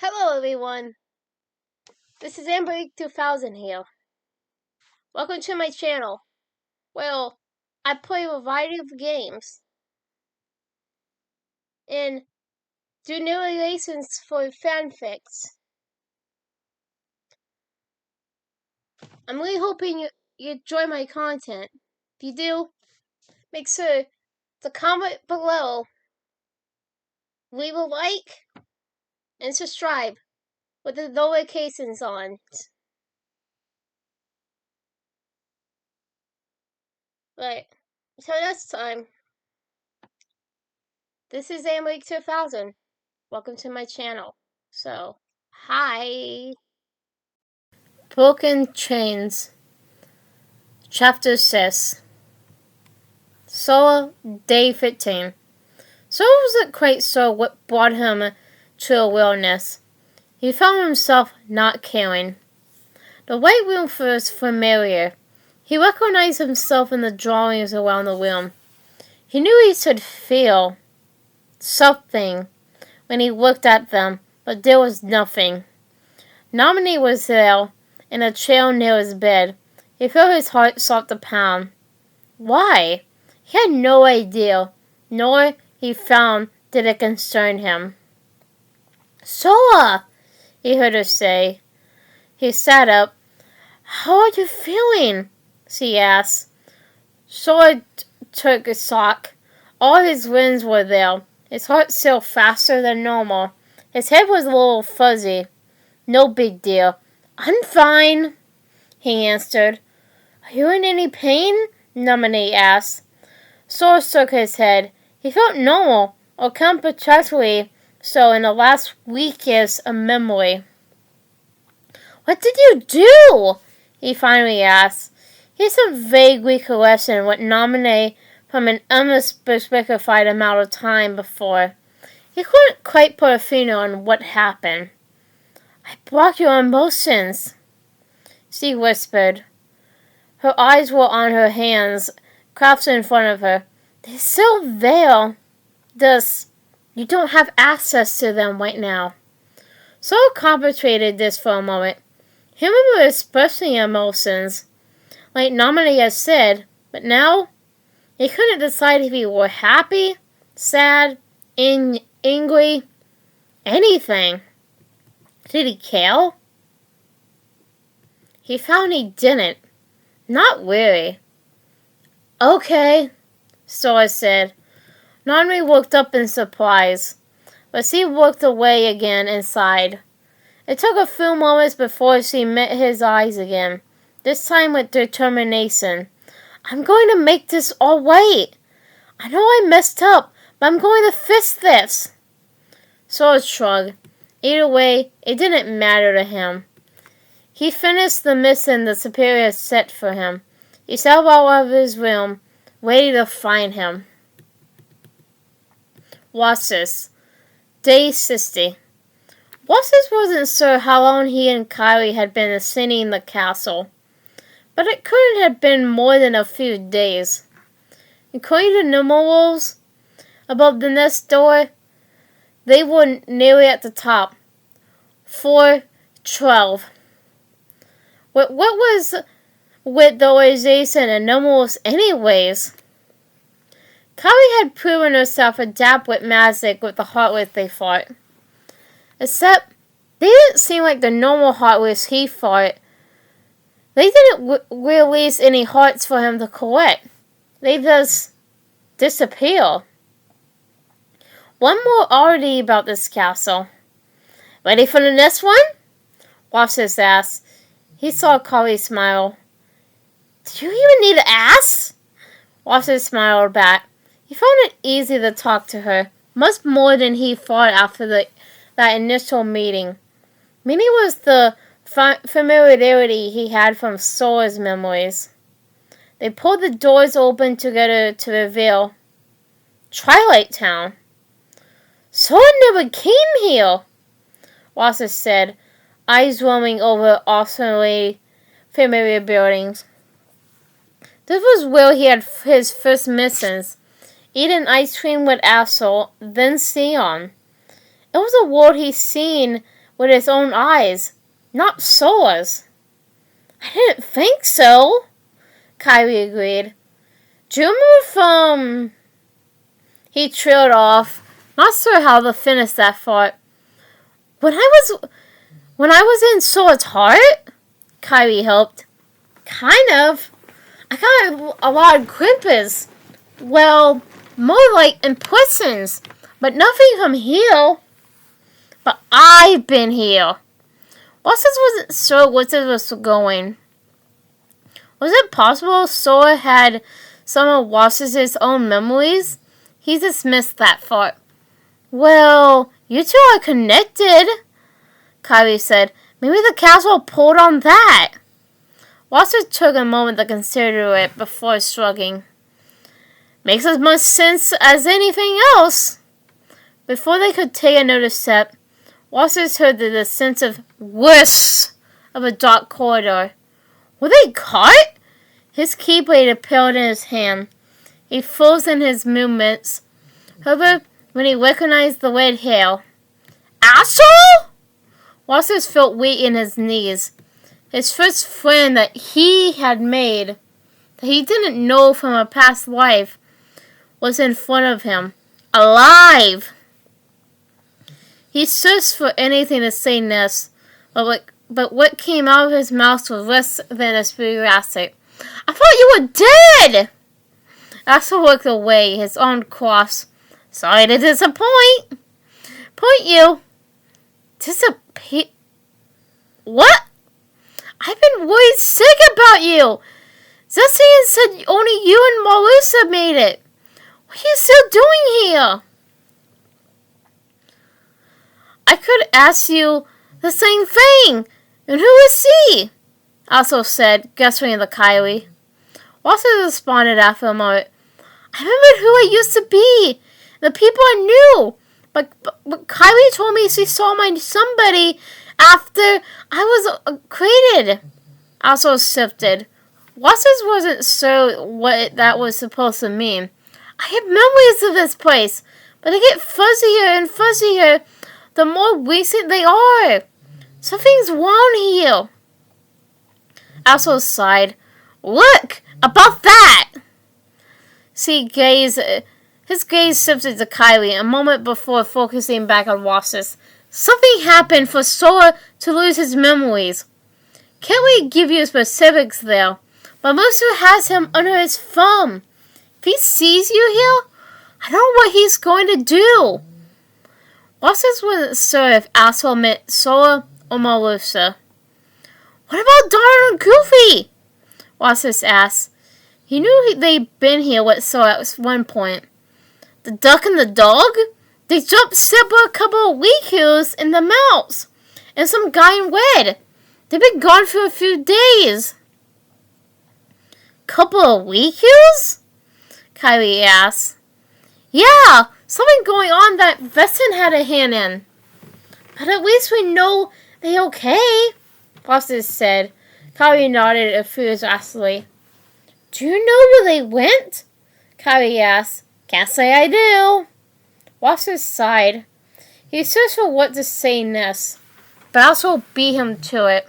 Hello everyone, this is AmberAnkNA here. Welcome to my channel. Well, I play a variety of games and do narrations for fanfics. I'm really hoping you enjoy my content. If you do, make sure to comment below, leave a like, and subscribe with the notifications on. Right, so next time, this is AmberAnkNA. Welcome to my channel. So, hi. Broken Chains, Chapter 6. Solo, Day 15. Solo wasn't quite sure what brought him to awareness. He found himself not caring. The white room was familiar. He recognized himself in the drawings around the room. He knew he should feel something when he looked at them, but there was nothing. Nominee was there, in a chair near his bed. He felt his heart start to pound. Why? He had no idea, nor he found did it concern him. Soa, he heard her say. He sat up. How are you feeling? She asked. Soa took a shock. All his limbs were there. His heart still faster than normal. His head was a little fuzzy. No big deal. I'm fine, he answered. Are you in any pain? Nominee asked. Soa shook his head. He felt normal, or comparatively so in the last weakest of memory. What did you do? He finally asked. He had some vague recollection what Nominee from an unspecified amount of time before. He couldn't quite put a finger on what happened. I blocked your emotions, she whispered. Her eyes were on her hands, clasped in front of her. They're still there. You don't have access to them right now. So concentrated this for a moment. He remembered expressing emotions, like Nominee had said, but now he couldn't decide if he were happy, sad, angry, anything. Did he care? He found he didn't. Not really. Okay, Sora said. Nominee looked up in surprise, but she looked away again and sighed. It took a few moments before she met his eyes again, this time with determination. I'm going to make this all right. I know I messed up, but I'm going to fix this. Sora shrugged. Either way, it didn't matter to him. He finished the mission the Superior set for him. He stepped out of his room, ready to find him. Watches. Day 60. Watches wasn't sure how long he and Kylie had been ascending the castle, but it couldn't have been more than a few days. According to numerals above the nest door, they were nearly at the top. 412. What was with the organization and numerals anyways? Kylie had proven herself adept with magic with the heartless they fought. Except, they didn't seem like the normal heartless he fought. They didn't release any hearts for him to collect. They just disappear. One more oddity about this castle. Ready for the next one? Watches asked. He saw Kylie smile. Do you even need to ask? Watches smiled back. He found it easy to talk to her, much more than he thought after that initial meeting. Maybe it was the familiarity he had from Sora's memories. They pulled the doors open together to reveal Twilight Town. Sora never came here, Wassa said, eyes roaming over awesomely familiar buildings. This was where he had his first missions. Eating ice cream with Axel, then Sion. It was a world he'd seen with his own eyes, not Sora's. I didn't think so, Kyrie agreed. Do you remember He trailed off, not sure how to finish that thought. When I was in Sora's heart? Kyrie helped. Kind of. I got a lot of grippers. Well, more like impressions, but nothing from here. But I've been here. Wasis wasn't sure where this was going. Was it possible Sora had some of Wasis's own memories? He dismissed that thought. Well, you two are connected, Kyrie said. Maybe the castle pulled on that. Wasis took a moment to consider it before shrugging. Makes as much sense as anything else. Before they could take another step, Wasis heard the dissensive whisk of a dark corridor. Were they caught? His keyblade appeared in his hand. He froze in his movements. However, when he recognized the red hair, asshole! Wasis felt weight in his knees. His first friend that he had made, that he didn't know from a past life, was in front of him, alive. He searched for anything to say next, but what came out of his mouth was less than a curiosity. I thought you were dead! Axel looked away, his arm crossed. Sorry to disappoint. Point you. Disappoint? What? I've been worried sick about you. Zessian said only you and Marusa made it. What are you still doing here? I could ask you the same thing. And who is he? Also said, gesturing to Kylie. Watson responded after a moment. I remembered who I used to be. The people I knew. But Kylie told me she saw my somebody after I was created. Also shifted. Watson wasn't sure what that was supposed to mean. I have memories of this place, but they get fuzzier and fuzzier the more recent they are. Something's wrong here. Also sighed. Look! About that! His gaze shifted to Kylie a moment before focusing back on Wasis. Something happened for Sora to lose his memories. Can't really give you specifics there, but Musu has him under his thumb. If he sees you here, I don't know what he's going to do. Wasis wasn't sure if Asshole meant Sora or Marusa. What about Donald and Goofy? Wasis asked. He knew they'd been here with Sora at one point. The duck and the dog? They jumped several couple of weekends in the mouse. And some guy in red. They've been gone for a few days. Couple of weekends? Kylie asked. Yeah, something going on that Veston had a hand in. But at least we know they're okay, Wasis said. Kylie nodded enthusiastically. Do you know where they went? Kylie asked. Can't say I do. Wasis sighed. He searched for what to say next, but also beat him to it.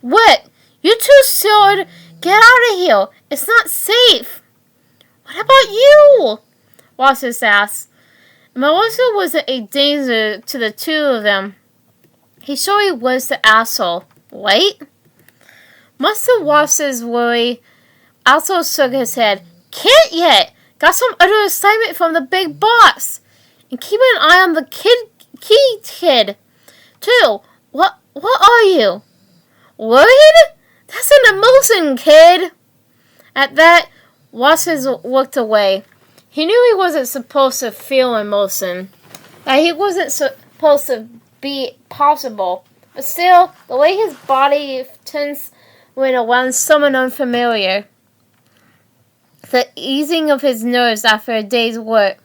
What? You two should get out of here. It's not safe. What about you? Wasis asked. Marusa wasn't a danger to the two of them. He sure he was the asshole, right? Much to Wasis's worry, also shook his head. Can't yet. Got some other assignment from the big boss. And keep an eye on the kid. Too. What are you? Worried? That's an emotion, kid. At that, Wasis looked away. He knew he wasn't supposed to feel emotion. That he wasn't supposed to be possible. But still, the way his body tensed when around someone unfamiliar. The easing of his nerves after a day's work.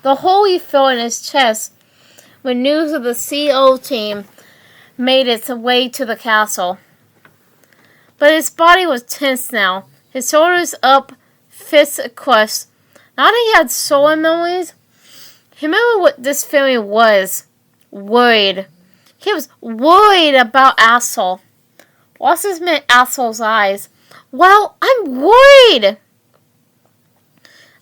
The hole he felt in his chest when news of the CO team made its way to the castle. But his body was tense now. His shoulders up, fists across. Now that he had solar memories, he remembered what this feeling was. Worried. He was worried about Asshole. Wallace met Asshole's eyes. Well, I'm worried.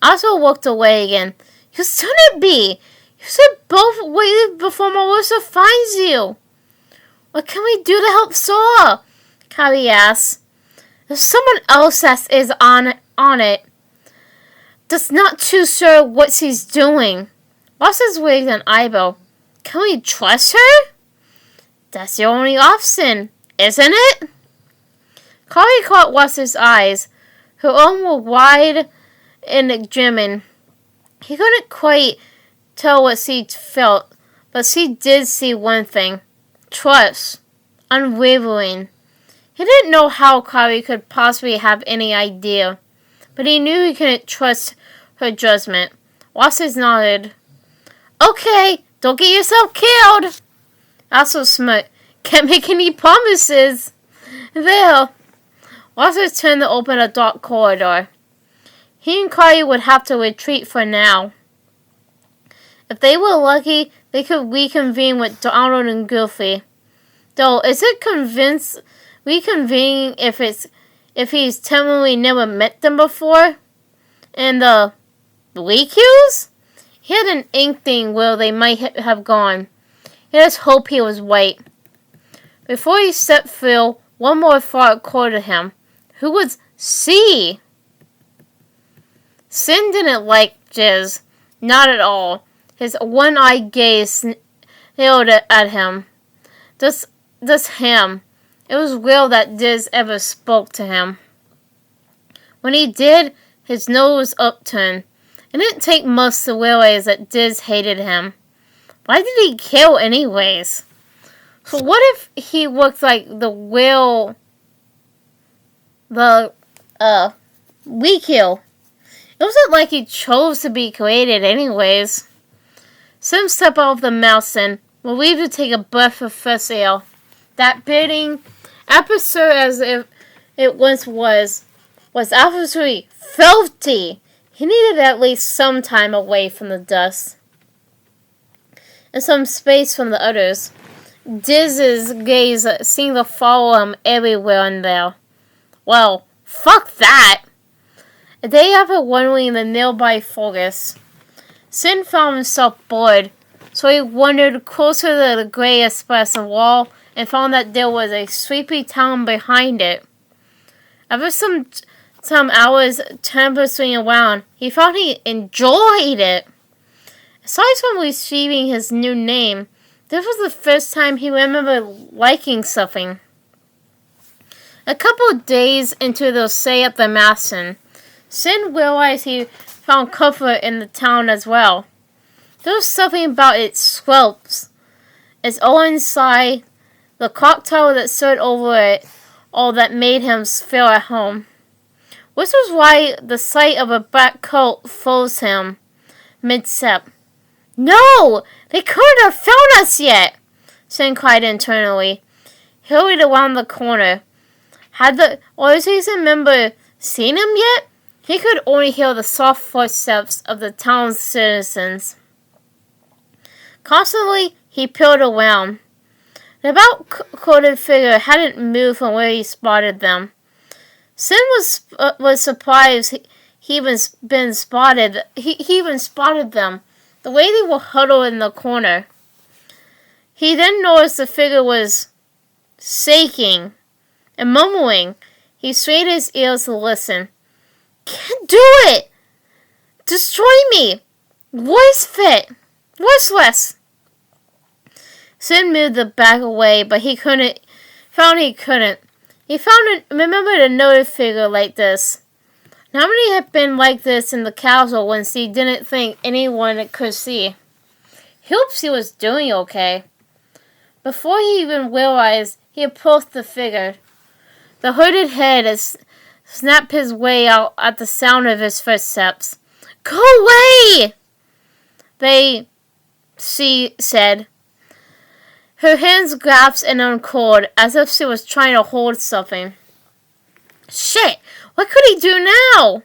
Asshole walked away again. You shouldn't be. You should both wait before Melissa finds you. What can we do to help Sora? Kylie asked. There's someone else that is on it. That's not too sure what she's doing. Wallace wigged an eyebrow. Can we trust her? That's the only option, isn't it? Kylie caught Wallace's eyes. Her own were wide and German. He couldn't quite tell what she felt, but she did see one thing. Trust. Unwavering. He didn't know how Kylie could possibly have any idea, but he knew he couldn't trust her judgment. Wallace nodded. Okay, don't get yourself killed. Also smirked. Can't make any promises. There. Wallace turned to open a dark corridor. He and Kylie would have to retreat for now. If they were lucky, they could reconvene with Donald and Goofy. Though, is it reconvening if he's temporarily never met them before? And the Rikyus? He had an inkling where they might have gone. He just hoped he was right. Before he stepped through, one more thought occurred to him. Who was she? Sin didn't like Jizz. Not at all. His one-eyed gaze snailed at him. Just him. It was real that Jizz ever spoke to him. When he did, his nose was upturned. It didn't take much to realize that Jizz hated him. Why did he kill anyways? So what if he looked like the Rikyu? It wasn't like he chose to be created anyways. Sim stepped out of the mouse and relieved to take a breath of fresh air. That bidding episode, as if it once was absolutely filthy. He needed at least some time away from the dust. And some space from the others. Jizz's gaze seemed to follow him everywhere in there. Well, fuck that! A day after wandering the nearby forest, Sin found himself bored, so he wandered closer to the gray express wall and found that there was a sleepy town behind it. After some hours turning around, he found he enjoyed it. Aside from receiving his new name, this was the first time he remembered liking something. A couple of days into the stay at the mansion, Sin realized he found comfort in the town as well. There was something about its slopes, its old inside, the clock tower that stood over it, all that made him feel at home. Which was why the sight of a black coat froze him mid-step. No! They couldn't have found us yet! Sin cried internally. He hurried around the corner. Had the Oasis member seen him yet? He could only hear the soft footsteps of the town's citizens. Constantly, he peered around. The about-coated figure hadn't moved from where he spotted them. Sin was surprised he even spotted them, the way they were huddled in the corner. He then noticed the figure was shaking and mumbling. He strained his ears to listen. Can't do it! Destroy me! Voice fit! Voiceless! Sin moved the back away, but he couldn't. He remembered another figure like this. How many had been like this in the castle when he didn't think anyone could see? He hoped he was doing okay. Before he even realized, he approached the figure. The hooded head snapped his way out at the sound of his footsteps. Go away! She said. Her hands grasped and uncurled as if she was trying to hold something. Shit! What could he do now?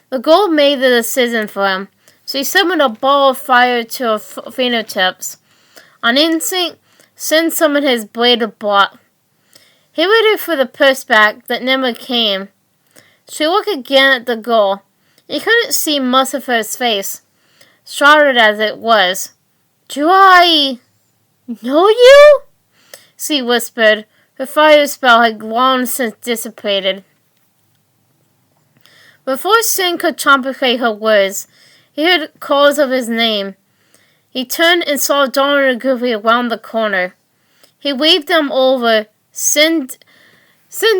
The girl made the decision for him. She summoned a ball of fire to her fingertips. On instinct, Sin summoned his bladed block. He waited for the pushback that never came. She looked again at the girl. He couldn't see much of her face, shrouded as it was. "Do I know you?" she whispered. Her fire spell had long since dissipated. Before Sin could complicate her words, he heard calls of his name. He turned and saw Donald and Goofy around the corner. He waved them over. Sin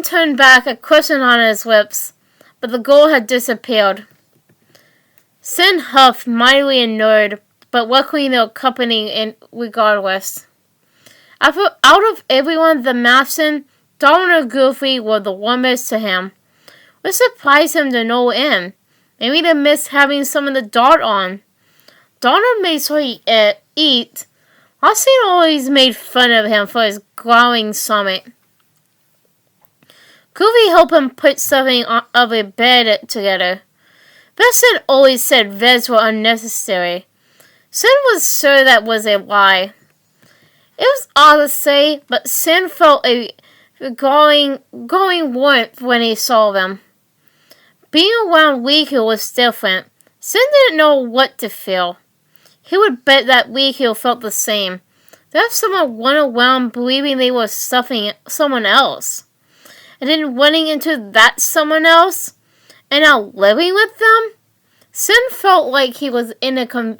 turned back, a question on his lips, but the girl had disappeared. Sin huffed, mightily annoyed, but luckily no company in regardless. Out of everyone the Mason, Donald and Goofy were the warmest to him. What surprised him to no end? Maybe they missed having some of the dirt on. Donald made sure he eat. Austin always made fun of him for his growling stomach. Goofy helped him put something of a bed together. Besson always said beds were unnecessary. Sin was sure that was a lie. It was odd to say, but Sin felt a growing warmth when he saw them. Being around Weekil was different. Sin didn't know what to feel. He would bet that Weekil felt the same. To have someone run around believing they were stuffing someone else, and then running into that someone else, and now living with them? Sin felt like he was in a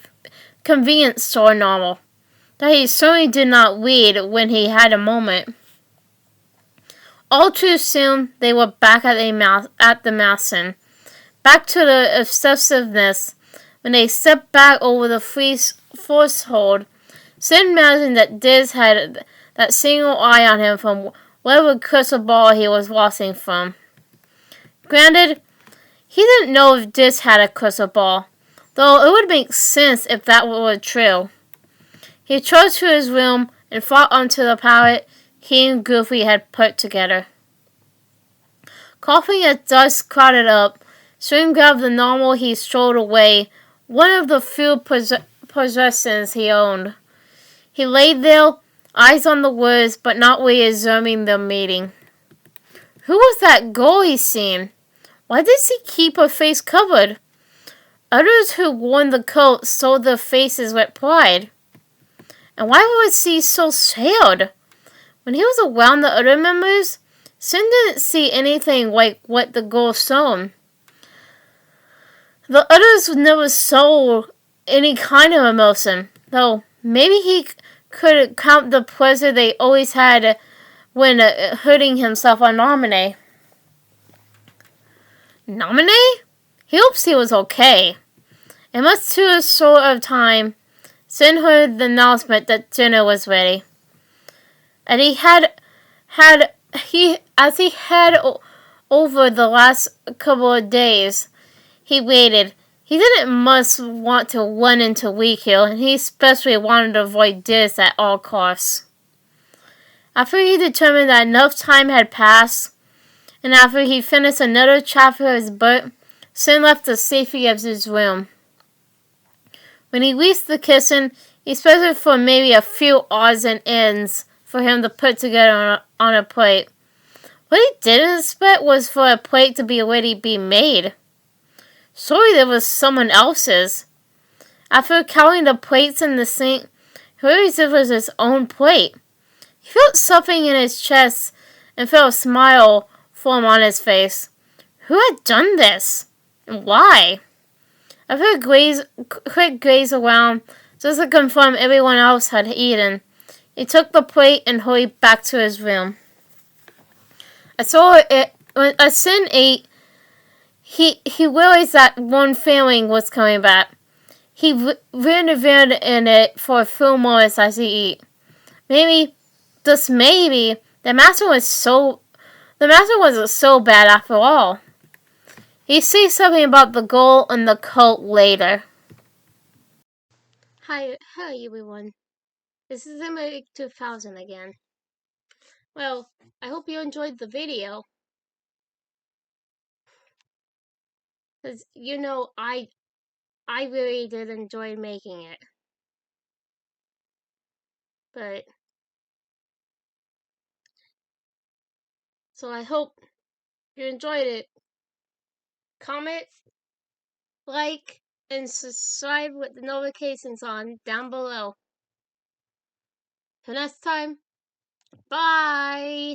convenience store novel that he certainly did not read when he had a moment. All too soon, they were back at the Mason. Back to the obsessiveness. When they stepped back over the force hold, Sin imagined that Diz had that single eye on him from whatever crystal ball he was watching from. Granted, he didn't know if Diz had a crystal ball, though it would make sense if that were true. He trudged to his room and fought onto the pallet he and Goofy had put together. Coughing as dust clouded up, Swing grabbed the normal he strolled away, one of the few possessions he owned. He lay there, eyes on the words, but not really observing the meeting. Who was that girl he seen? Why did she keep her face covered? Others who wore the coat showed their faces with pride. And why was she so sad? When he was around the other members, Sin didn't see anything like what the girl showed. The others never showed any kind of emotion, though maybe he could count the pleasure they always had when hurting himself on Nominee. Nominee? He hopes he was okay. In much too short of time, Sin heard the announcement that dinner was ready. And as he had over the last couple of days, he waited. He didn't much want to run into Weekil, and he especially wanted to avoid Diz at all costs. After he determined that enough time had passed, and after he finished another chapter of his book, Sin left the safety of his room. When he reached the kitchen, he expected for maybe a few odds and ends for him to put together on a plate. What he didn't expect was for a plate to be already made. Surely there was someone else's. After counting the plates in the sink, he realized it was his own plate. He felt something in his chest and felt a smile form on his face. Who had done this? And why? After a quick gaze around, just to confirm everyone else had eaten, he took the plate and hurried back to his room. When Sin ate, he realized that one feeling was coming back. He renovated in it for a few moments as he ate. Maybe, just maybe, the master wasn't so bad after all. He sees something about the girl and the cult later. Hi everyone. This is AmberAnkNA 2000 again. Well, I hope you enjoyed the video. Because, I really did enjoy making it. But So I hope you enjoyed it. Comment, like, and subscribe with the notifications on down below. Till next time, bye!